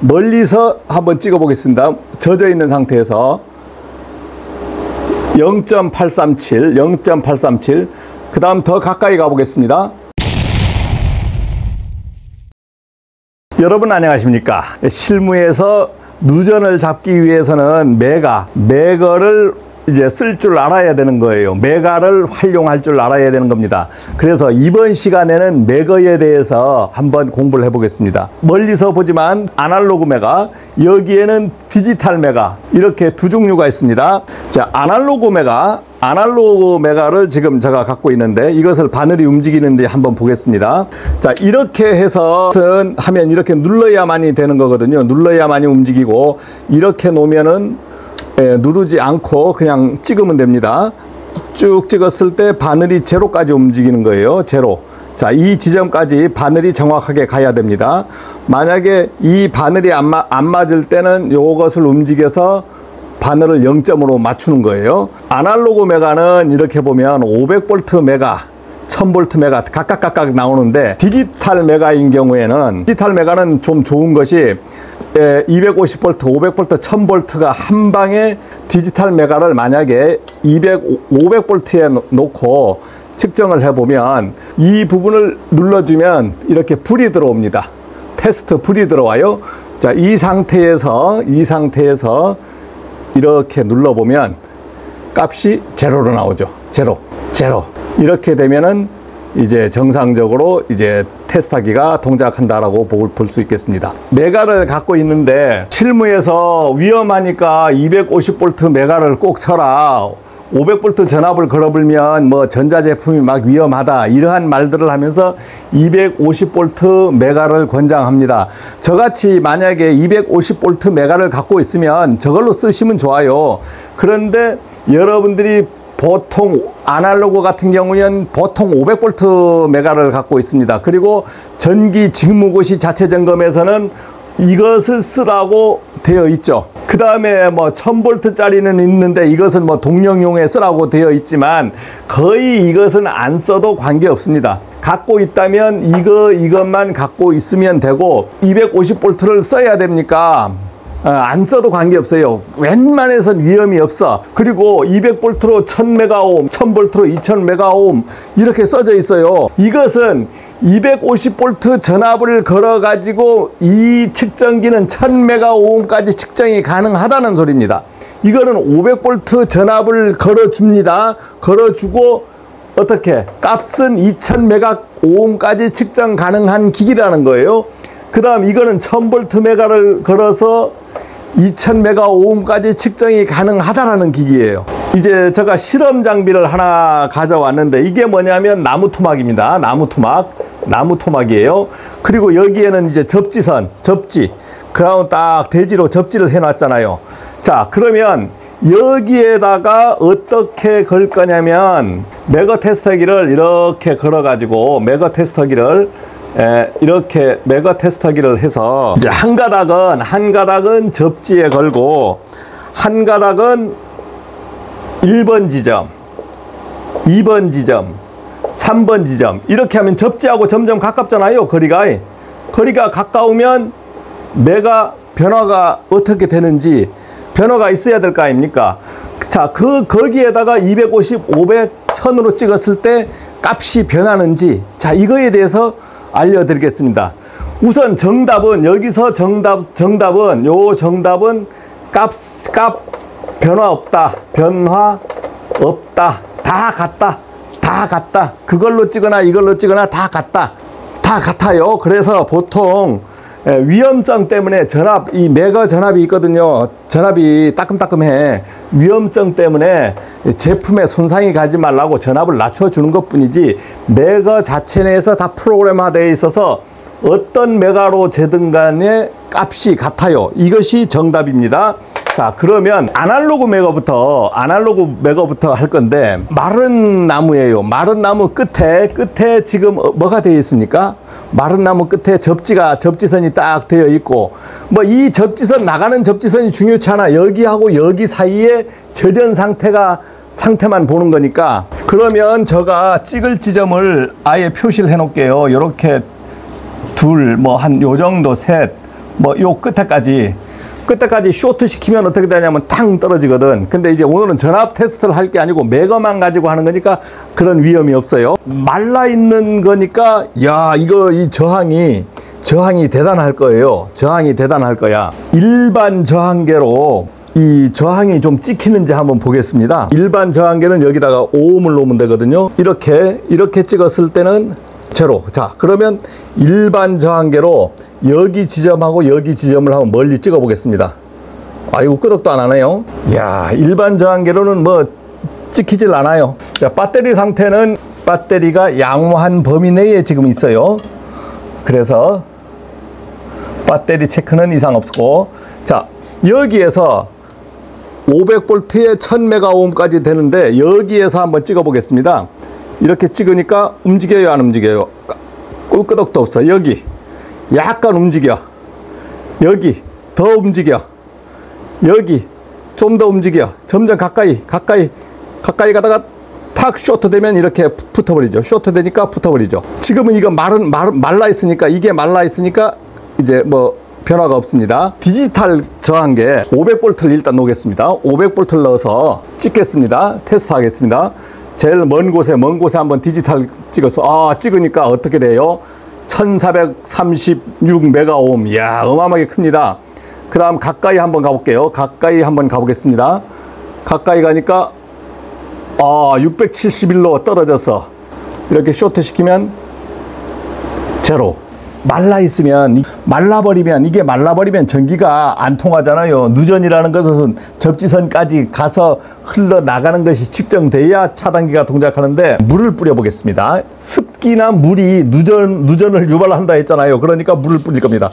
멀리서 한번 찍어 보겠습니다. 젖어 있는 상태에서 0.837, 0.837. 그 다음 더 가까이 가 보겠습니다. 여러분 안녕하십니까? 실무에서 누전을 잡기 위해서는 매거를 이제 쓸 줄 알아야 되는 거예요. 매가를 활용할 줄 알아야 되는 겁니다. 그래서 이번 시간에는 매거에 대해서 한번 공부를 해보겠습니다. 멀리서 보지만 아날로그 매가, 여기에는 디지털 매가, 이렇게 두 종류가 있습니다. 자, 아날로그 매가를 지금 제가 갖고 있는데, 이것을 바늘이 움직이는지 한번 보겠습니다. 자, 이렇게 해서 하면 이렇게 눌러야만이 되는 거거든요. 눌러야만이 움직이고, 이렇게 놓으면은 누르지 않고 그냥 찍으면 됩니다. 쭉 찍었을 때 바늘이 제로까지 움직이는 거예요. 제로. 자, 이 지점까지 바늘이 정확하게 가야 됩니다. 만약에 이 바늘이 안 맞을 때는 이것을 움직여서 바늘을 0점으로 맞추는 거예요. 아날로그 메가는 이렇게 보면 500V 메가, 1000V 메가 각각 나오는데, 디지털 메가인 경우에는, 디지털 메가는 좀 좋은 것이 250V, 500V, 1000V가 한 방에 디지털 메가를 만약에 500V에 놓고 측정을 해보면, 이 부분을 눌러주면 이렇게 불이 들어옵니다. 테스트 불이 들어와요. 자, 이 상태에서 이렇게 눌러보면 값이 제로로 나오죠. 제로. 이렇게 되면은 이제 정상적으로 이제 테스트하기가 동작한다라고 볼 수 있겠습니다. 메가를 갖고 있는데, 실무에서 위험하니까 250V 메가를 꼭 써라, 500V 전압을 걸어불면 뭐 전자제품이 막 위험하다, 이러한 말들을 하면서 250V 메가를 권장합니다. 저같이 만약에 250V 메가를 갖고 있으면 저걸로 쓰시면 좋아요. 그런데 여러분들이 보통 아날로그 같은 경우는 보통 500V 메가를 갖고 있습니다. 그리고 전기 직무고시 자체 점검에서는 이것을 쓰라고 되어 있죠. 그 다음에 뭐 1000V 짜리는 있는데, 이것은 뭐 동력용에 쓰라고 되어 있지만 거의 이것은 안 써도 관계 없습니다. 갖고 있다면 이것만 갖고 있으면 되고, 250V를 써야 됩니까? 안 써도 관계없어요. 웬만해선 위험이 없어. 그리고 200V로 1000메가옴, 1000V로 2000메가옴 이렇게 써져 있어요. 이것은 250V 전압을 걸어 가지고 이 측정기는 1000메가옴까지 측정이 가능하다는 소리입니다. 이거는 500V 전압을 걸어줍니다. 걸어주고 어떻게? 값은 2000메가옴까지 측정 가능한 기기라는 거예요. 그 다음 이거는 1000V 메가를 걸어서 2000메가옴까지 측정이 가능하다라는 기기예요. 이제 제가 실험 장비를 하나 가져왔는데, 이게 뭐냐면 나무토막입니다. 나무토막이에요. 그리고 여기에는 이제 접지, 그다음 딱 대지로 접지를 해놨잖아요. 자, 그러면 여기에다가 어떻게 걸 거냐면, 매거 테스터기를 이렇게 걸어가지고, 매거 테스터기를 해서 이제 한 가닥은 접지에 걸고, 한 가닥은 1번 지점, 2번 지점, 3번 지점, 이렇게 하면 접지하고 점점 가깝잖아요. 거리가 가까우면 메가 변화가 어떻게 되는지 변화가 있어야 될 거 아닙니까? 자, 거기에다가 250, 500, 1000으로 찍었을 때 값이 변하는지, 자, 이거에 대해서 알려드리겠습니다. 우선 정답은, 여기서 정답은 값 변화 없다, 다 같다, 그걸로 찍거나 이걸로 찍거나 다 같아요. 그래서 보통 위험성 때문에 이 매거 전압이 있거든요. 전압이 따끔따끔해. 위험성 때문에 제품에 손상이 가지 말라고 전압을 낮춰주는 것 뿐이지, 매거 자체 내에서 다 프로그램화되어 있어서 어떤 메가로 재든 간에 값이 같아요. 이것이 정답입니다. 자, 그러면 아날로그 메가부터 할 건데, 마른 나무예요. 마른 나무 끝에 지금 뭐가 되어 있습니까? 마른 나무 끝에 접지선이 딱 되어 있고, 뭐 이 접지선, 나가는 접지선이 중요치 않아. 여기하고 여기 사이에 절연 상태만 보는 거니까. 그러면 제가 찍을 지점을 아예 표시를 해 놓을게요. 요렇게 둘, 뭐 한 요 정도, 셋, 뭐 요 끝에까지 쇼트 시키면 어떻게 되냐면 탕 떨어지거든. 근데 이제 오늘은 전압 테스트를 할 게 아니고 매거만 가지고 하는 거니까 그런 위험이 없어요. 말라 있는 거니까 야, 이거 이 저항이 대단할 거예요. 저항이 대단할 거야. 일반 저항계로 이 저항이 좀 찍히는지 한번 보겠습니다. 일반 저항계는 여기다가 오음을 놓으면 되거든요. 이렇게 찍었을 때는 제로. 자, 그러면 일반 저항계로 여기 지점하고 여기 지점을 한번 멀리 찍어 보겠습니다. 아이고, 끄덕도 안 하네요. 이야, 일반 저항계로는 뭐 찍히질 않아요. 자, 배터리 상태는 배터리가 양호한 범위 내에 지금 있어요. 그래서 배터리 체크는 이상 없고, 자, 여기에서 500V에 1000메가오음까지 되는데 여기에서 한번 찍어 보겠습니다. 이렇게 찍으니까 움직여요, 안 움직여요? 꿀끄덕도 없어. 여기 약간 움직여. 여기 더 움직여. 여기 좀 더 움직여. 점점 가까이 가다가 탁 쇼트 되면 이렇게 붙어버리죠. 쇼트 되니까 붙어버리죠. 지금은 이거 말라 있으니까, 이게 말라 있으니까 이제 뭐 변화가 없습니다. 디지털 저항계 500V를 일단 놓겠습니다. 500V를 넣어서 찍겠습니다. 테스트 하겠습니다. 제일 먼 곳에 한번 디지털 찍어서 찍으니까 어떻게 돼요? 1436메가오hm. 이야, 어마어마하게 큽니다. 그 다음 가까이 한번 가볼게요. 가까이 한번 가보겠습니다. 가까이 가니까 671로 떨어져서 이렇게 쇼트 시키면 제로. 말라버리면 전기가 안 통하잖아요. 누전이라는 것은 접지선까지 가서 흘러나가는 것이 측정돼야 차단기가 동작하는데, 물을 뿌려보겠습니다. 습기나 물이 누전을 유발한다 했잖아요. 그러니까 물을 뿌릴 겁니다.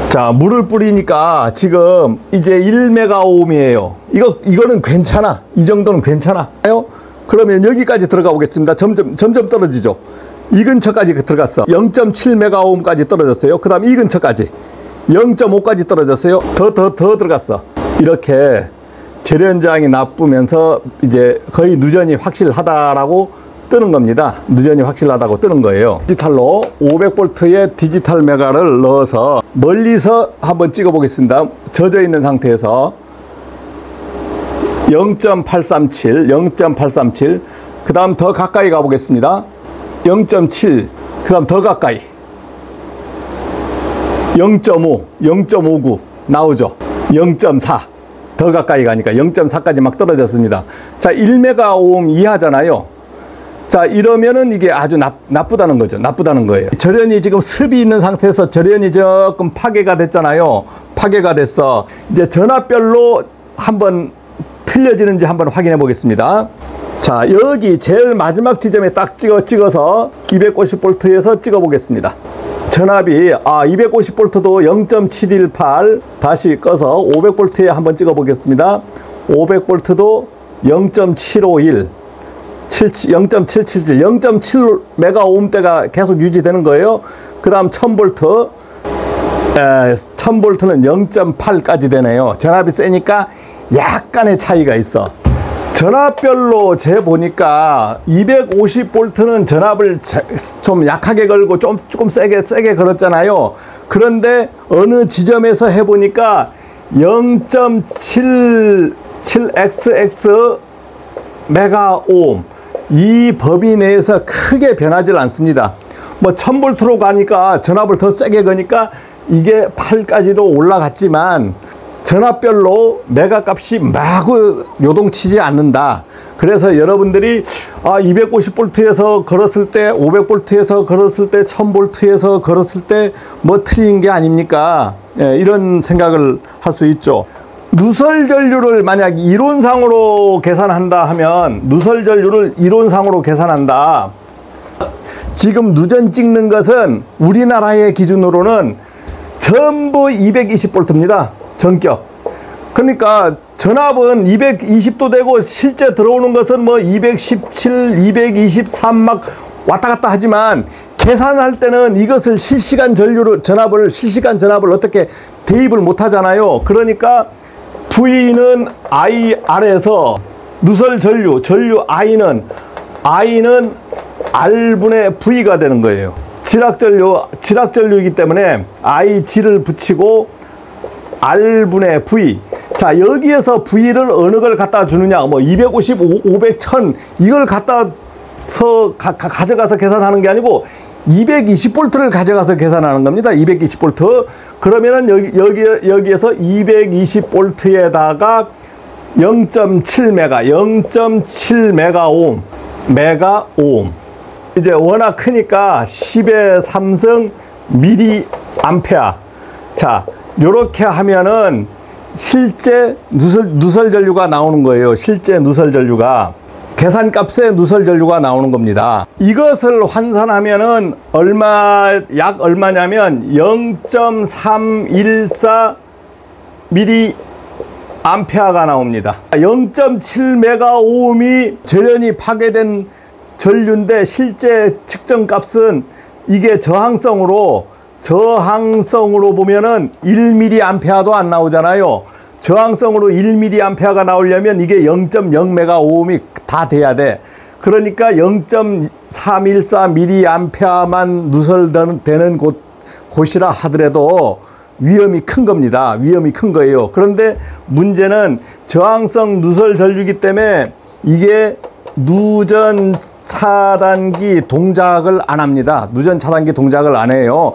자, 물을 뿌리니까 지금 이제 1메가오음이에요. 이거는 괜찮아. 이 정도는 괜찮아요. 그러면 여기까지 들어가 보겠습니다. 점점 떨어지죠. 이 근처까지 들어갔어. 0.7메가오음까지 떨어졌어요. 그 다음 이 근처까지 0.5까지 떨어졌어요. 더 들어갔어. 이렇게 재련저항이 나쁘면서 이제 거의 누전이 확실하다라고 뜨는 겁니다. 누전이 확실하다고 뜨는 거예요. 디지털로 500V의 디지털 메가를 넣어서 멀리서 한번 찍어 보겠습니다. 젖어 있는 상태에서 0.837 그 다음 더 가까이 가 보겠습니다. 0.7 그 다음 더 가까이 0.5 0.59 나오죠. 0.4 더 가까이 가니까 0.4까지 막 떨어졌습니다. 자, 1메가오hm 이하잖아요. 자, 이러면은 이게 아주 나쁘다는 거죠. 나쁘다는 거예요. 절연이 지금 습이 있는 상태에서 절연이 조금 파괴가 됐잖아요. 파괴가 됐어. 이제 전압별로 한번 틀려지는지 한번 확인해 보겠습니다. 자, 여기 제일 마지막 지점에 딱 찍어서 250V에서 찍어 보겠습니다. 전압이 250V도 0.718 다시 꺼서 500V에 한번 찍어 보겠습니다. 500V도 0.751 0.777 0.7메가오음대가 계속 유지되는 거예요. 그 다음 1000V 1000V는 0.8까지 되네요. 전압이 세니까 약간의 차이가 있어. 전압별로 재보니까 250V는 전압을 좀 약하게 걸고 조금 세게 걸었잖아요. 그런데 어느 지점에서 해보니까 0.77xx 메가오hm 이 범위 내에서 크게 변하지 않습니다. 뭐 1000V로 가니까 전압을 더 세게 거니까 이게 8까지도 올라갔지만 전압별로 메가 값이 마구 요동치지 않는다. 그래서 여러분들이 250V에서 걸었을 때, 500V에서 걸었을 때, 1000V에서 걸었을 때 뭐 틀린 게 아닙니까? 이런 생각을 할 수 있죠. 누설 전류를 만약 이론상으로 계산한다 하면, 누설 전류를 이론상으로 계산한다. 지금 누전 찍는 것은 우리나라의 기준으로는 전부 220V입니다. 전격. 그러니까 전압은 220도 되고 실제 들어오는 것은 뭐 217, 223 막 왔다 갔다 하지만 계산할 때는 이것을 실시간 전압을 어떻게 대입을 못 하잖아요. 그러니까 V는 IR에서 누설 전류 I는 R분의 V가 되는 거예요. 지락전류이기 때문에 IG를 붙이고 R분의 V. 자, 여기에서 V를 어느 걸 갖다 주느냐, 뭐 250, 500, 1000 이걸 가져가서 계산하는 게 아니고 220V를 가져가서 계산하는 겁니다. 220V. 그러면은 여기에서 220V에다가 0.7메가오hm. 이제 워낙 크니까 10의 3승 밀리암페어. 자, 요렇게 하면은 실제 누설 전류가 나오는 거예요. 실제 누설 전류가. 계산값의 누설 전류가 나오는 겁니다. 이것을 환산하면은 약 얼마냐면 0.314 밀리암페어가 나옵니다. 0.7메가오음이 절연이 파괴된 전류인데 실제 측정값은 이게 저항성으로 보면은 1mA도 안 나오잖아요. 저항성으로 1mA가 나오려면 이게 0.0메가오음이 다 돼야 돼. 그러니까 0.314mA만 누설되는 곳이라 하더라도 위험이 큰 겁니다. 위험이 큰 거예요. 그런데 문제는 저항성 누설 전류이기 때문에 이게 누전 차단기 동작을 안 합니다. 누전 차단기 동작을 안 해요.